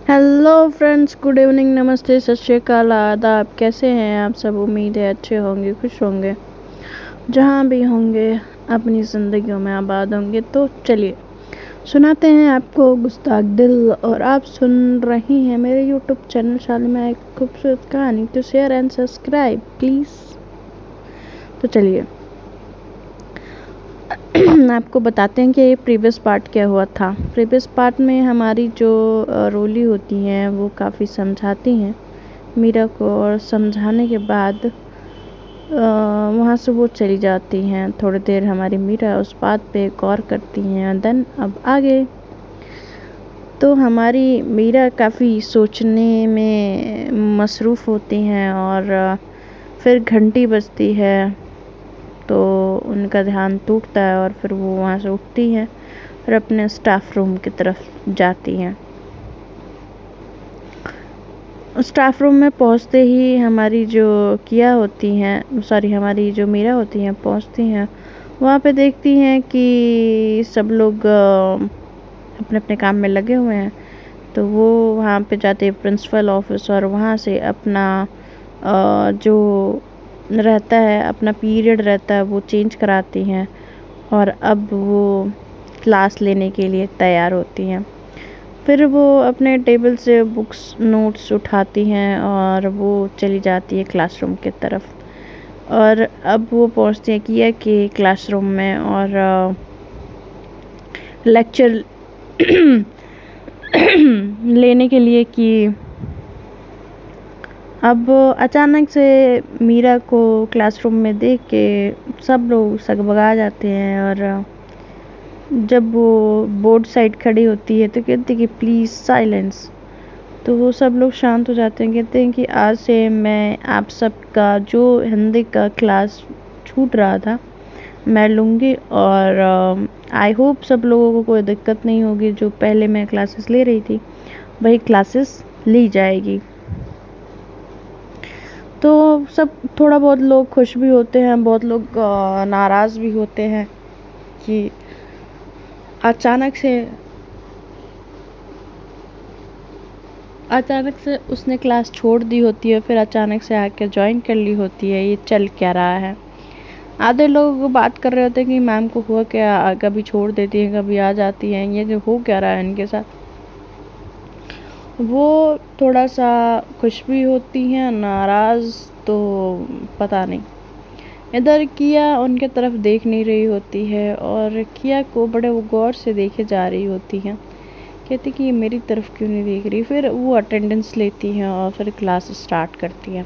Hello friends, good evening, नमस्ते, सत श्री अकाल, आदाब। कैसे हैं आप सब? उम्मीद है अच्छे होंगे, खुश होंगे, जहाँ भी होंगे अपनी ज़िंदगियों में आबाद होंगे। तो चलिए सुनाते हैं आपको गुस्ताख दिल, और आप सुन रही हैं मेरे यूट्यूब चैनल शालिमा एक खूबसूरत कहानी। तो शेयर एंड सब्सक्राइब प्लीज़। तो चलिए आपको बताते हैं कि प्रीवियस पार्ट क्या हुआ था। प्रीवियस पार्ट में हमारी जो रोली होती हैं वो काफ़ी समझाती हैं मीरा को, और समझाने के बाद वहाँ से वो चली जाती हैं। थोड़ी देर हमारी मीरा उस बात पे गौर करती हैं। देन अब आगे तो हमारी मीरा काफ़ी सोचने में मसरूफ़ होती हैं, और फिर घंटी बजती है तो उनका ध्यान टूटता है, और फिर वो वहाँ से उठती हैं और अपने स्टाफ रूम की तरफ जाती हैं। स्टाफ रूम में पहुँचते ही हमारी जो हमारी जो मीरा होती हैं पहुँचती हैं। वहाँ पे देखती हैं कि सब लोग अपने अपने काम में लगे हुए हैं। तो वो वहाँ पे जाते हैं प्रिंसिपल ऑफिस, और वहाँ से अपना जो रहता है, अपना पीरियड रहता है, वो चेंज कराती हैं, और अब वो क्लास लेने के लिए तैयार होती हैं। फिर वो अपने टेबल से बुक्स नोट्स उठाती हैं और वो चली जाती है क्लासरूम की तरफ। और अब वो पहुंचती है किया के क्लासरूम में, और लेक्चर लेने के लिए कि अब अचानक से मीरा को क्लासरूम में देख के सब लोग सकबगा जाते हैं। और जब वो बोर्ड साइड खड़ी होती है तो कहती है कि प्लीज़ साइलेंस। तो वो सब लोग शांत हो जाते हैं। कहते हैं कि आज से मैं आप सबका जो हिंदी का क्लास छूट रहा था मैं लूँगी, और आई होप सब लोगों को कोई दिक्कत नहीं होगी। जो पहले मैं क्लासेस ले रही थी वही क्लासेस ली जाएगी। तो सब थोड़ा बहुत लोग खुश भी होते हैं, बहुत लोग नाराज़ भी होते हैं कि अचानक से उसने क्लास छोड़ दी होती है, फिर अचानक से आके ज्वाइन कर ली होती है। ये चल क्या रहा है? आधे लोग बात कर रहे होते हैं कि मैम को हुआ क्या, कभी छोड़ देती है कभी आ जाती है, ये जो हो क्या रहा है इनके साथ। वो थोड़ा सा खुश भी होती हैं, नाराज़ तो पता नहीं। इधर किया उनके तरफ देख नहीं रही होती है, और किया को बड़े वो गौर से देखे जा रही होती हैं। कहती कि ये मेरी तरफ क्यों नहीं देख रही। फिर वो अटेंडेंस लेती हैं और फिर क्लास स्टार्ट करती हैं।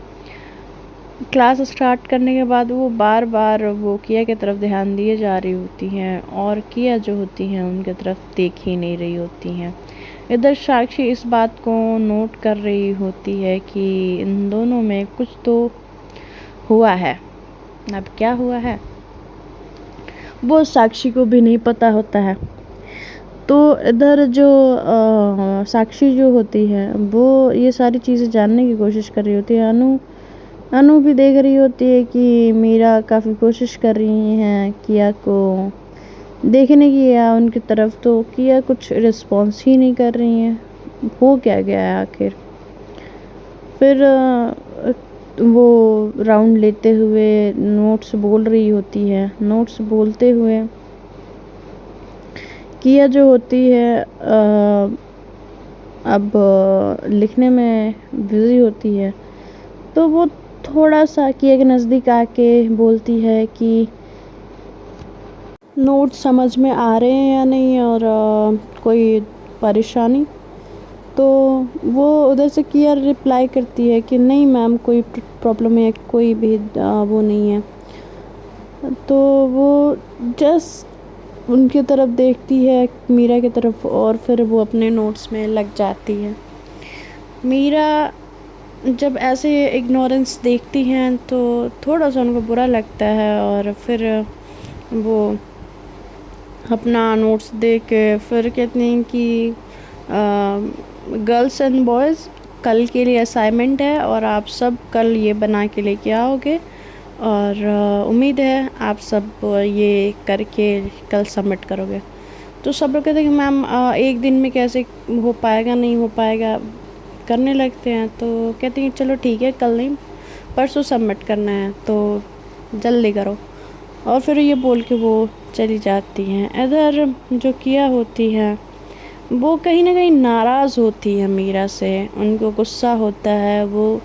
क्लास स्टार्ट करने के बाद वो बार बार वो किया की तरफ ध्यान दिए जा रही होती हैं, और किया जो होती हैं उनकी तरफ देख ही नहीं रही होती हैं। इधर साक्षी इस बात को नोट कर रही होती है कि इन दोनों में कुछ तो हुआ है। अब क्या हुआ है वो साक्षी को भी नहीं पता होता है। तो इधर जो साक्षी जो होती है वो ये सारी चीज़ें जानने की कोशिश कर रही होती है। अनु भी देख रही होती है कि मीरा काफ़ी कोशिश कर रही हैं किया को देखने की, या उनकी तरफ तो किया कुछ रिस्पॉन्स ही नहीं कर रही हैं। हो क्या गया है आखिर? फिर वो राउंड लेते हुए नोट्स बोल रही होती है। नोट्स बोलते हुए किया जो होती है अब लिखने में बिज़ी होती है। तो वो थोड़ा सा किया के नज़दीक आके बोलती है कि नोट समझ में आ रहे हैं या नहीं, और कोई परेशानी। तो वो उधर से किया रिप्लाई करती है कि नहीं मैम, कोई प्रॉब्लम है, कोई भी वो नहीं है। तो वो जस्ट उनकी तरफ देखती है, मीरा की तरफ, और फिर वो अपने नोट्स में लग जाती है। मीरा जब ऐसे इग्नोरेंस देखती हैं तो थोड़ा सा उनको बुरा लगता है, और फिर वो अपना नोट्स देख के फिर कहते हैं कि गर्ल्स एंड बॉयज़, कल के लिए असाइनमेंट है और आप सब कल ये बना के लेके आओगे, और उम्मीद है आप सब ये करके कल सबमिट करोगे। तो सब लोग कहते हैं कि मैम एक दिन में कैसे हो पाएगा, नहीं हो पाएगा, करने लगते हैं। तो कहती हैं चलो ठीक है, कल नहीं परसों सबमिट करना है तो जल्दी करो। और फिर ये बोल के वो चली जाती हैं। इधर जो किया होती है वो कहीं ना कहीं नाराज़ होती है मीरा से, उनको गुस्सा होता है, वो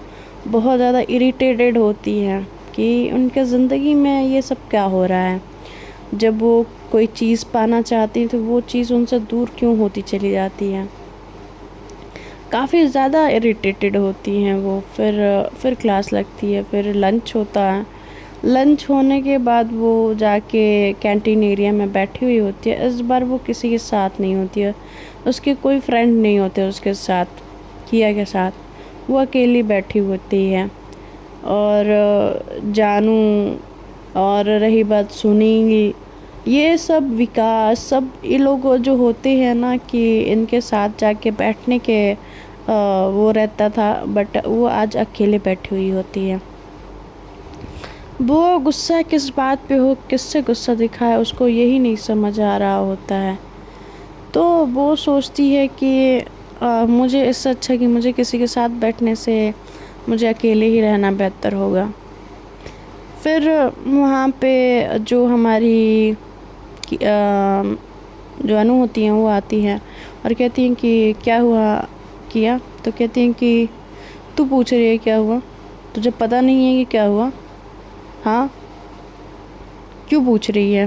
बहुत ज़्यादा इरिटेटेड होती हैं कि उनके ज़िंदगी में ये सब क्या हो रहा है। जब वो कोई चीज़ पाना चाहती हैं तो वो चीज़ उनसे दूर क्यों होती चली जाती है। काफ़ी ज़्यादा इरिटेटेड होती हैं वो। फिर क्लास लगती है, फिर लंच होता है। लंच होने के बाद वो जाके कैंटीन एरिया में बैठी हुई होती है। इस बार वो किसी के साथ नहीं होती है, उसके कोई फ्रेंड नहीं होते उसके साथ, किया के साथ वो अकेली बैठी होती है। और जानू और रही बात सुनील, ये सब विकास, सब ये लोग जो होते हैं ना कि इनके साथ जाके बैठने के वो रहता था, बट वो आज अकेले बैठी हुई होती है। वो गुस्सा किस बात पे हो, किससे गुस्सा दिखाए, उसको यही नहीं समझ आ रहा होता है। तो वो सोचती है कि मुझे इससे अच्छा कि मुझे किसी के साथ बैठने से मुझे अकेले ही रहना बेहतर होगा। फिर वहाँ पे जो हमारी जो अनु होती हैं वो आती हैं और कहती हैं कि क्या हुआ किया। तो कहती हैं कि तू पूछ रही है क्या हुआ, तुझे पता नहीं है कि क्या हुआ, हाँ क्यों पूछ रही है।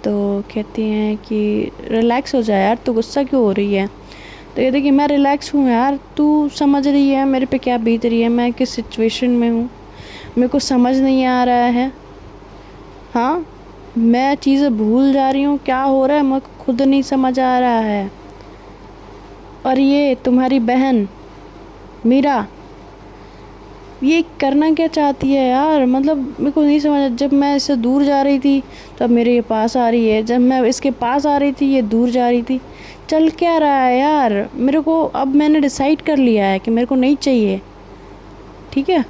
तो कहती हैं कि रिलैक्स हो जाए यार, तू गुस्सा क्यों हो रही है। तो कहती कि मैं रिलैक्स हूँ यार, तू समझ रही है मेरे पे क्या बीत रही है, मैं किस सिचुएशन में हूँ, मेरे को समझ नहीं आ रहा है। हाँ मैं चीज़ें भूल जा रही हूँ, क्या हो रहा है मेरे को खुद नहीं समझ आ रहा है। और ये तुम्हारी बहन मीरा ये करना क्या चाहती है यार, मतलब मेरे को नहीं समझ। जब मैं इससे दूर जा रही थी तब मेरे ये पास आ रही है, जब मैं इसके पास आ रही थी ये दूर जा रही थी। चल क्या रहा है यार, मेरे को अब मैंने डिसाइड कर लिया है कि मेरे को नहीं चाहिए, ठीक है।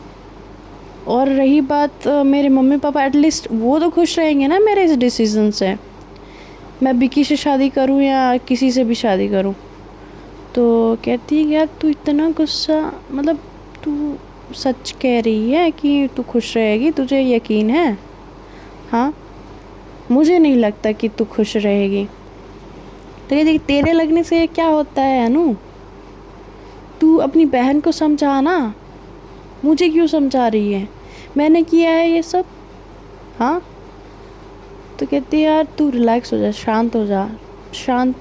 और रही बात मेरे मम्मी पापा, एटलीस्ट वो तो खुश रहेंगे ना मेरे इस डिसीज़न से, मैं विकी से शादी करूं या किसी से भी शादी करूं। तो कहती है यार तू इतना गुस्सा, मतलब तू सच कह रही है कि तू खुश रहेगी, तुझे यकीन है। हाँ मुझे नहीं लगता कि तू खुश रहेगी। तो ये देख तेरे लगने से क्या होता है अनु, तू अपनी बहन को समझा ना, मुझे क्यों समझा रही है, मैंने किया है ये सब। हाँ तो कहती है यार तू रिलैक्स हो जा, शांत हो जा, शांत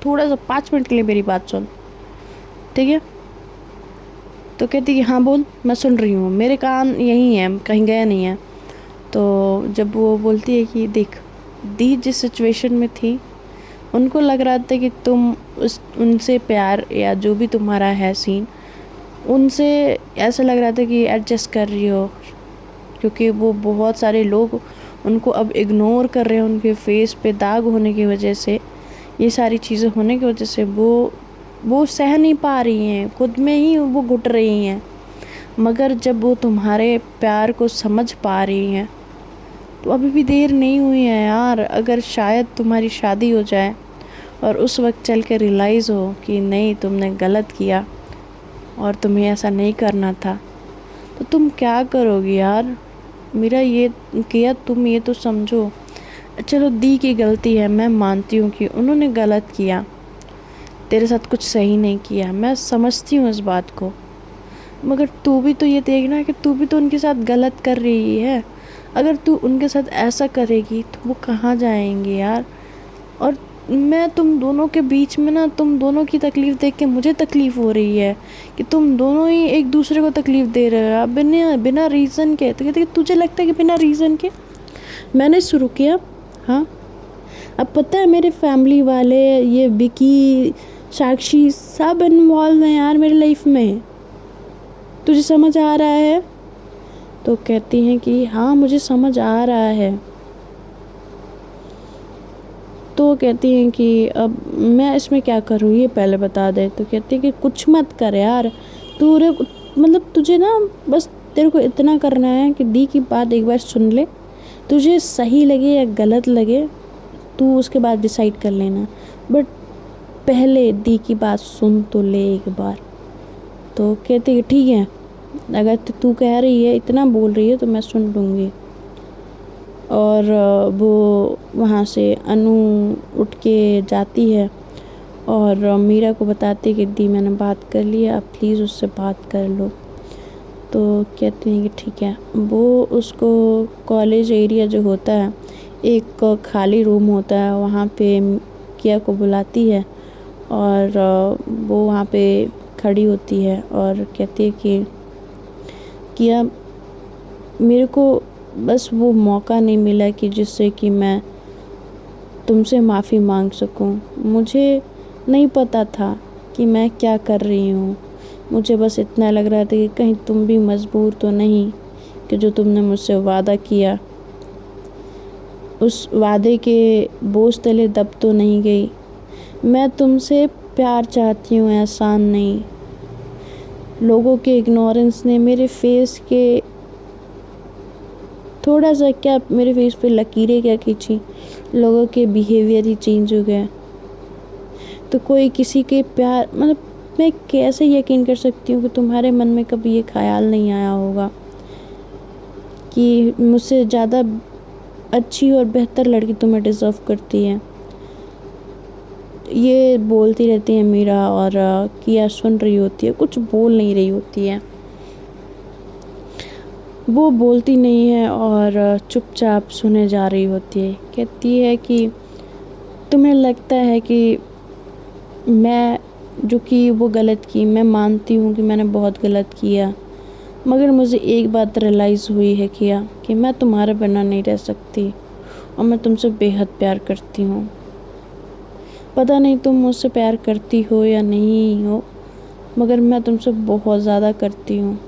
थोड़ा सा 5 मिनट के लिए मेरी बात सुन, ठीक है। तो कहती कि हाँ बोल, मैं सुन रही हूँ, मेरे कान यहीं हैं, कहीं गए नहीं हैं। तो जब वो बोलती है कि देख दी जिस सिचुएशन में थी, उनको लग रहा था कि तुम उनसे प्यार या जो भी तुम्हारा है सीन, उनसे ऐसा लग रहा था कि एडजस्ट कर रही हो, क्योंकि वो बहुत सारे लोग उनको अब इग्नोर कर रहे हैं, उनके फेस पे दाग होने की वजह से, ये सारी चीज़ें होने की वजह से वो सह नहीं पा रही हैं, खुद में ही वो घुट रही हैं। मगर जब वो तुम्हारे प्यार को समझ पा रही हैं तो अभी भी देर नहीं हुई है यार। अगर शायद तुम्हारी शादी हो जाए और उस वक्त चल के रियलाइज़ हो कि नहीं तुमने गलत किया और तुम्हें ऐसा नहीं करना था, तो तुम क्या करोगी यार। मेरा ये किया तुम ये तो समझो, चलो दी की गलती है, मैं मानती हूँ कि उन्होंने गलत किया, तेरे साथ कुछ सही नहीं किया, मैं समझती हूँ इस बात को। मगर तू भी तो ये देखना कि तू भी तो उनके साथ गलत कर रही है। अगर तू उनके साथ ऐसा करेगी तो वो कहाँ जाएंगे यार। और मैं तुम दोनों के बीच में ना, तुम दोनों की तकलीफ़ देख के मुझे तकलीफ़ हो रही है कि तुम दोनों ही एक दूसरे को तकलीफ़ दे रहे हो बिना बिना रीज़न के। तो कहते तुझे लगता है कि बिना रीज़न के मैंने शुरू किया। हाँ अब पता है मेरे फैमिली वाले, ये विकी, साक्षी, सब इन्वॉल्व हैं यार मेरी लाइफ में, तुझे समझ आ रहा है। तो कहती हैं कि हाँ मुझे समझ आ रहा है। तो कहती हैं कि अब मैं इसमें क्या करूँ ये पहले बता दे। तो कहती है कि कुछ मत कर यार, तू मतलब तुझे ना बस तेरे को इतना करना है कि दी की बात एक बार सुन ले, तुझे सही लगे या गलत लगे तू उसके बाद डिसाइड कर लेना, बट पहले दी की बात सुन तो ले एक बार। तो कहती है ठीक है, अगर तू कह रही है, इतना बोल रही है तो मैं सुन लूँगी। और वो वहाँ से अनु उठ के जाती है और मीरा को बताती है कि दी मैंने बात कर ली है, आप प्लीज़ उससे बात कर लो। तो कहती हैं कि ठीक है। वो उसको कॉलेज एरिया जो होता है, एक खाली रूम होता है, वहाँ पे किया को बुलाती है और वो वहाँ पे खड़ी होती है और कहती है कि किया, मेरे को बस वो मौका नहीं मिला कि जिससे कि मैं तुमसे माफ़ी मांग सकूं। मुझे नहीं पता था कि मैं क्या कर रही हूँ। मुझे बस इतना लग रहा था कि कहीं तुम भी मजबूर तो नहीं कि जो तुमने मुझसे वादा किया उस वादे के बोझ तले दब तो नहीं गई। मैं तुमसे प्यार चाहती हूँ, एहसान नहीं। लोगों के इग्नोरेंस ने मेरे फेस के थोड़ा सा क्या, मेरे फेस पे लकीरें क्या खींची, लोगों के बिहेवियर ही चेंज हो गया। तो कोई किसी के प्यार, मतलब मैं कैसे यकीन कर सकती हूँ कि तुम्हारे मन में कभी ये ख्याल नहीं आया होगा कि मुझसे ज़्यादा अच्छी और बेहतर लड़की तुम्हें डिज़र्व करती है। ये बोलती रहती है मीरा और किया सुन रही होती है, कुछ बोल नहीं रही होती है। वो बोलती नहीं है और चुपचाप सुने जा रही होती है। कहती है कि तुम्हें लगता है कि मैं जो कि वो गलत की, मैं मानती हूँ कि मैंने बहुत गलत किया, मगर मुझे एक बात रियलाइज़ हुई है किया कि मैं तुम्हारे बिना नहीं रह सकती और मैं तुमसे बेहद प्यार करती हूँ। पता नहीं तुम मुझसे प्यार करती हो या नहीं हो, मगर मैं तुमसे बहुत ज़्यादा करती हूँ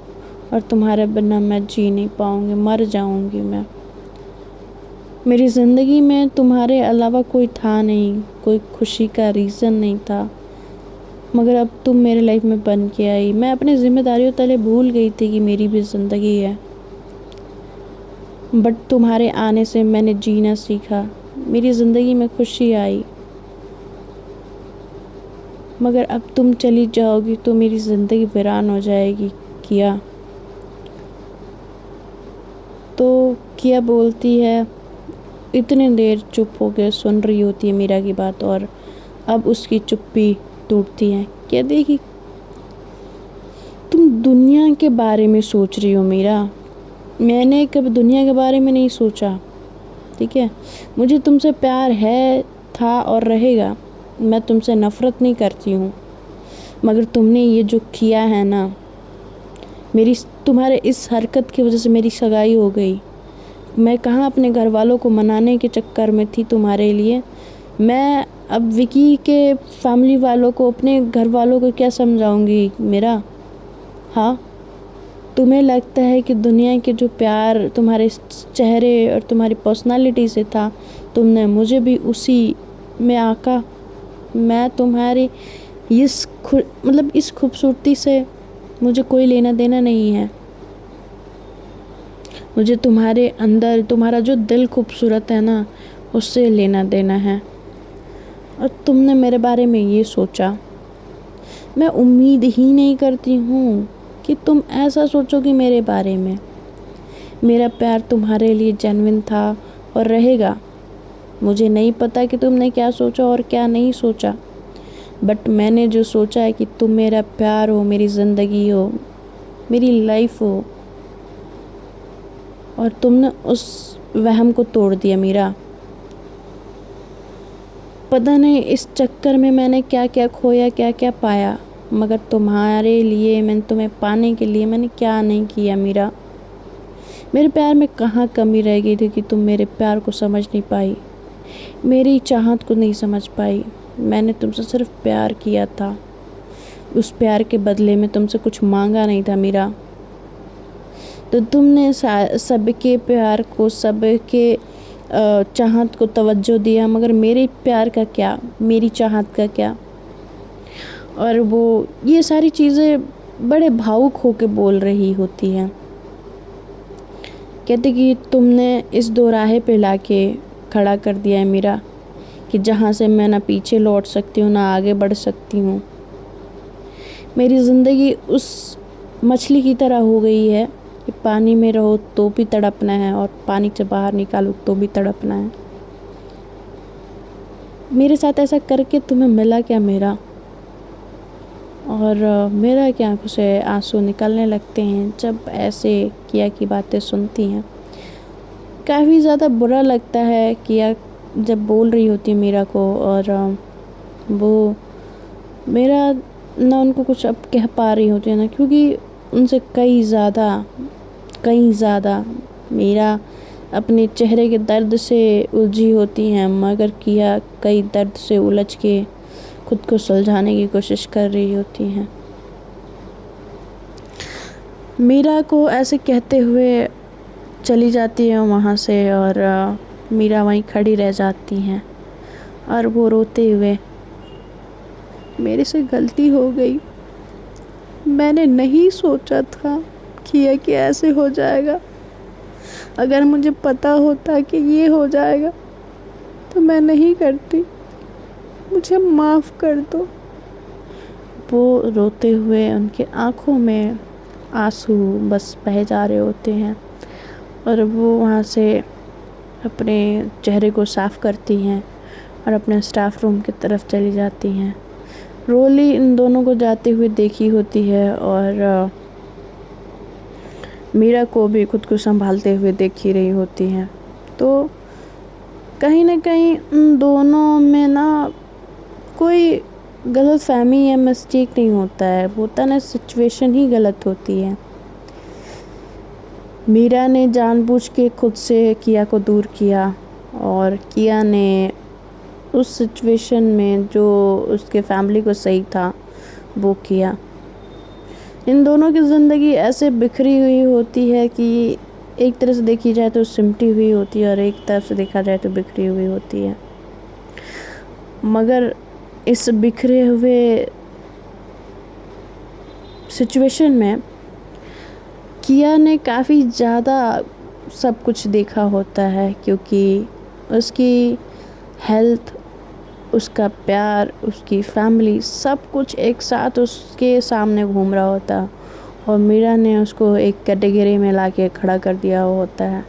और तुम्हारे बिना मैं जी नहीं पाऊँगी, मर जाऊँगी मैं। मेरी ज़िंदगी में तुम्हारे अलावा कोई था नहीं, कोई खुशी का रीज़न नहीं था, मगर अब तुम मेरे लाइफ में बन के आई। मैं अपनी जिम्मेदारियों तले भूल गई थी कि मेरी भी ज़िंदगी है, बट तुम्हारे आने से मैंने जीना सीखा, मेरी ज़िंदगी में खुशी आई। मगर अब तुम चली जाओगी तो मेरी ज़िंदगी वीरान हो जाएगी किया। तो किया बोलती है, इतनी देर चुप हो के सुन रही होती है मीरा की बात और अब उसकी चुप्पी टूटती है। कहती है कि तुम दुनिया के बारे में सोच रही हो मीरा, मैंने कभी दुनिया के बारे में नहीं सोचा, ठीक है। मुझे तुमसे प्यार है, था और रहेगा। मैं तुमसे नफ़रत नहीं करती हूँ, मगर तुमने ये जो किया है ना, मेरी तुम्हारे इस हरकत की वजह से मेरी सगाई हो गई। मैं कहाँ अपने घर वालों को मनाने के चक्कर में थी तुम्हारे लिए। मैं अब विकी के फैमिली वालों को, अपने घर वालों को क्या समझाऊंगी मेरा। हाँ, तुम्हें लगता है कि दुनिया के जो प्यार तुम्हारे चेहरे और तुम्हारी पर्सनालिटी से था, तुमने मुझे भी उसी में आका। मैं तुम्हारी इस खूबसूरती से मुझे कोई लेना देना नहीं है। मुझे तुम्हारे अंदर, तुम्हारा जो दिल खूबसूरत है ना, उससे लेना देना है। और तुमने मेरे बारे में ये सोचा। मैं उम्मीद ही नहीं करती हूँ कि तुम ऐसा सोचोगी मेरे बारे में। मेरा प्यार तुम्हारे लिए जेन्युइन था और रहेगा। मुझे नहीं पता कि तुमने क्या सोचा और क्या नहीं सोचा, बट मैंने जो सोचा है कि तुम मेरा प्यार हो, मेरी ज़िंदगी हो, मेरी लाइफ हो, और तुमने उस वहम को तोड़ दिया मीरा। पता नहीं इस चक्कर में मैंने क्या क्या खोया, क्या क्या पाया, मगर तुम्हारे लिए, मैंने तुम्हें पाने के लिए मैंने क्या नहीं किया मीरा। मेरे प्यार में कहाँ कमी रह गई थी कि तुम मेरे प्यार को समझ नहीं पाई, मेरी चाहत को नहीं समझ पाई। मैंने तुमसे सिर्फ प्यार किया था, उस प्यार के बदले में तुमसे कुछ मांगा नहीं था मीरा। तो तुमने सबके प्यार को, सबके चाहत को तवज्जो दिया, मगर मेरे प्यार का क्या, मेरी चाहत का क्या। और वो ये सारी चीज़ें बड़े भावुक होके बोल रही होती हैं। कहते कि तुमने इस दोराहे पे लाके खड़ा कर दिया है मीरा, कि जहाँ से मैं ना पीछे लौट सकती हूँ ना आगे बढ़ सकती हूँ। मेरी ज़िंदगी उस मछली की तरह हो गई है कि पानी में रहो तो भी तड़पना है और पानी से बाहर निकालो तो भी तड़पना है। मेरे साथ ऐसा करके तुम्हें मिला क्या मेरा? और मेरा क्या आँखों से आंसू निकलने लगते हैं जब ऐसे किया की बातें सुनती हैं। काफ़ी ज़्यादा बुरा लगता है किया जब बोल रही होती है मीरा को, और वो मेरा ना उनको कुछ अब कह पा रही होती है ना, क्योंकि उनसे कई ज़्यादा मीरा अपने चेहरे के दर्द से उलझी होती हैं, मगर किया कई दर्द से उलझ के खुद को सुलझाने की कोशिश कर रही होती हैं। मीरा को ऐसे कहते हुए चली जाती है वहाँ से, और मीरा वहीं खड़ी रह जाती हैं और वो रोते हुए, मेरे से गलती हो गई, मैंने नहीं सोचा था कि ये ऐसे हो जाएगा। अगर मुझे पता होता कि ये हो जाएगा तो मैं नहीं करती, मुझे माफ़ कर दो। वो रोते हुए उनके आँखों में आंसू बस बह जा रहे होते हैं, और वो वहाँ से अपने चेहरे को साफ़ करती हैं और अपने स्टाफ रूम की तरफ चली जाती हैं। रोली इन दोनों को जाते हुए देखी होती है और मीरा को भी खुद को संभालते हुए देखी रही होती हैं। तो कहीं ना कहीं उन दोनों में ना कोई गलतफहमी या मिस्टेक नहीं होता है, होता ना सिचुएशन ही गलत होती है। मीरा ने जानबूझ के खुद से किया को दूर किया, और किया ने उस सिचुएशन में जो उसके फैमिली को सही था वो किया। इन दोनों की ज़िंदगी ऐसे बिखरी हुई होती है कि एक तरह से देखी जाए तो सिमटी हुई होती है और एक तरफ से देखा जाए तो बिखरी हुई होती है। मगर इस बिखरे हुए सिचुएशन में किया ने काफ़ी ज़्यादा सब कुछ देखा होता है, क्योंकि उसकी हेल्थ, उसका प्यार, उसकी फैमिली सब कुछ एक साथ उसके सामने घूम रहा होता है, और मीरा ने उसको एक कैटेगरी में लाके खड़ा कर दिया होता है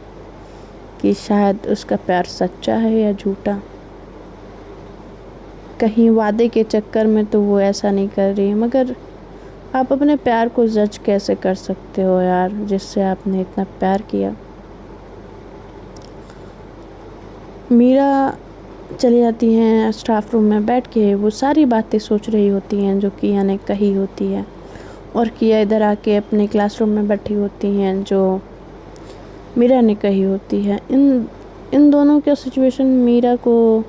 कि शायद उसका प्यार सच्चा है या झूठा। कहीं वादे के चक्कर में तो वो ऐसा नहीं कर रही है, मगर आप अपने प्यार को जज कैसे कर सकते हो यार, जिससे आपने इतना प्यार किया। मीरा चली जाती हैं स्टाफ रूम में, बैठ के वो सारी बातें सोच रही होती हैं जो किया ने कही होती है, और किया इधर आके अपने क्लासरूम में बैठी होती हैं जो मीरा ने कही होती है। इन दोनों का सिचुएशन मीरा को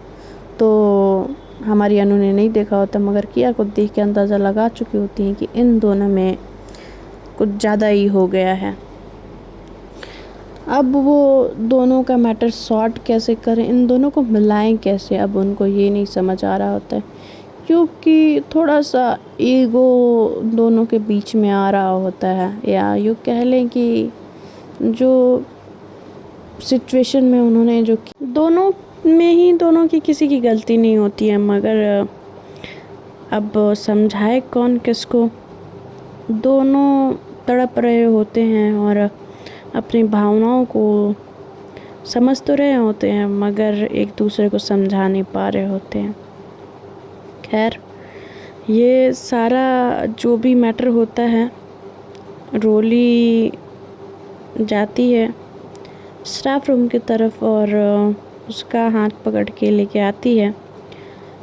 तो हमारी अनु ने नहीं देखा होता, मगर किया को देख के अंदाज़ा लगा चुकी होती हैं कि इन दोनों में कुछ ज़्यादा ही हो गया है। अब वो दोनों का मैटर सॉर्ट कैसे करें, इन दोनों को मिलाएं कैसे, अब उनको ये नहीं समझ आ रहा होता है, क्योंकि थोड़ा सा ईगो दोनों के बीच में आ रहा होता है, या यूँ कह लें कि जो सिचुएशन में उन्होंने जो दोनों में ही दोनों की किसी की गलती नहीं होती है, मगर अब समझाए कौन किसको। दोनों तड़प रहे होते हैं और अपनी भावनाओं को समझ तो रहे होते हैं, मगर एक दूसरे को समझा नहीं पा रहे होते हैं। खैर, ये सारा जो भी मैटर होता है, रोली जाती है स्टाफ रूम की तरफ और उसका हाथ पकड़ के लेके आती है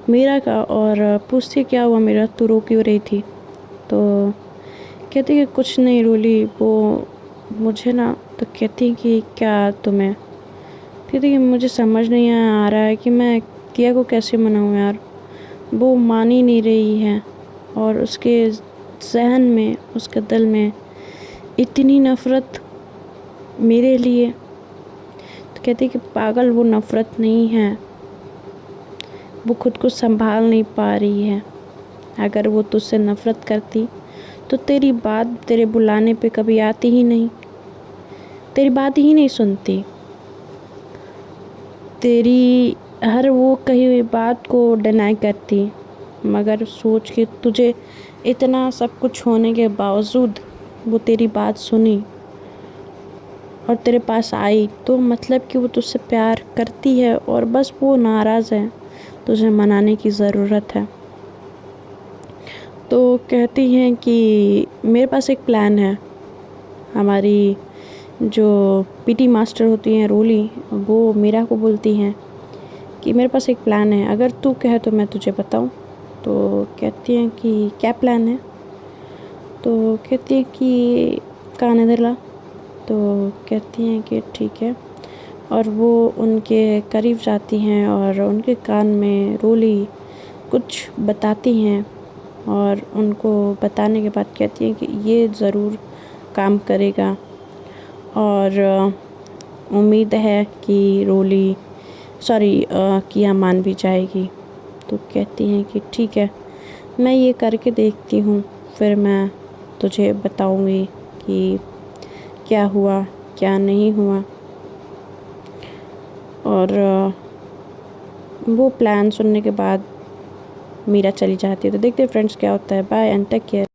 मीरा का, और पूछती क्या हुआ मीरा, तू रो क्यों रही थी? तो कहती कि कुछ नहीं रोली, वो मुझे ना, तो कहती कि क्या तुम्हें? कहती कि मुझे समझ नहीं आ रहा है कि मैं किया को कैसे मनाऊँ यार, वो मान ही नहीं रही है, और उसके जहन में, उसके दिल में इतनी नफ़रत मेरे लिए। तो कहती कि पागल, वो नफ़रत नहीं है, वो खुद को संभाल नहीं पा रही है। अगर वो तुझसे नफ़रत करती तो तेरी बात, तेरे बुलाने पे कभी आती ही नहीं, तेरी बात ही नहीं सुनती, तेरी हर वो कही हुई बात को डिनाई करती, मगर सोच के तुझे इतना सब कुछ होने के बावजूद वो तेरी बात सुनी और तेरे पास आई, तो मतलब कि वो तुझसे प्यार करती है और बस वो नाराज़ है, तुझे मनाने की ज़रूरत है। तो कहती हैं कि मेरे पास एक प्लान है। हमारी जो पीटी मास्टर होती हैं रोली, वो मीरा को बोलती हैं कि मेरे पास एक प्लान है, अगर तू कहे तो मैं तुझे बताऊं। तो कहती हैं कि क्या प्लान है? तो कहती हैं कि कान इधर ला। तो कहती हैं कि ठीक है, और वो उनके करीब जाती हैं और उनके कान में रोली कुछ बताती हैं और उनको बताने के बाद कहती हैं कि ये ज़रूर काम करेगा और उम्मीद है कि किया मान भी जाएगी। तो कहती हैं कि ठीक है, मैं ये करके देखती हूँ, फिर मैं तुझे बताऊँगी कि क्या हुआ क्या नहीं हुआ। और वो प्लान सुनने के बाद मीरा चली जाती है। तो देखते हैं फ्रेंड्स क्या होता है। Bye and take care.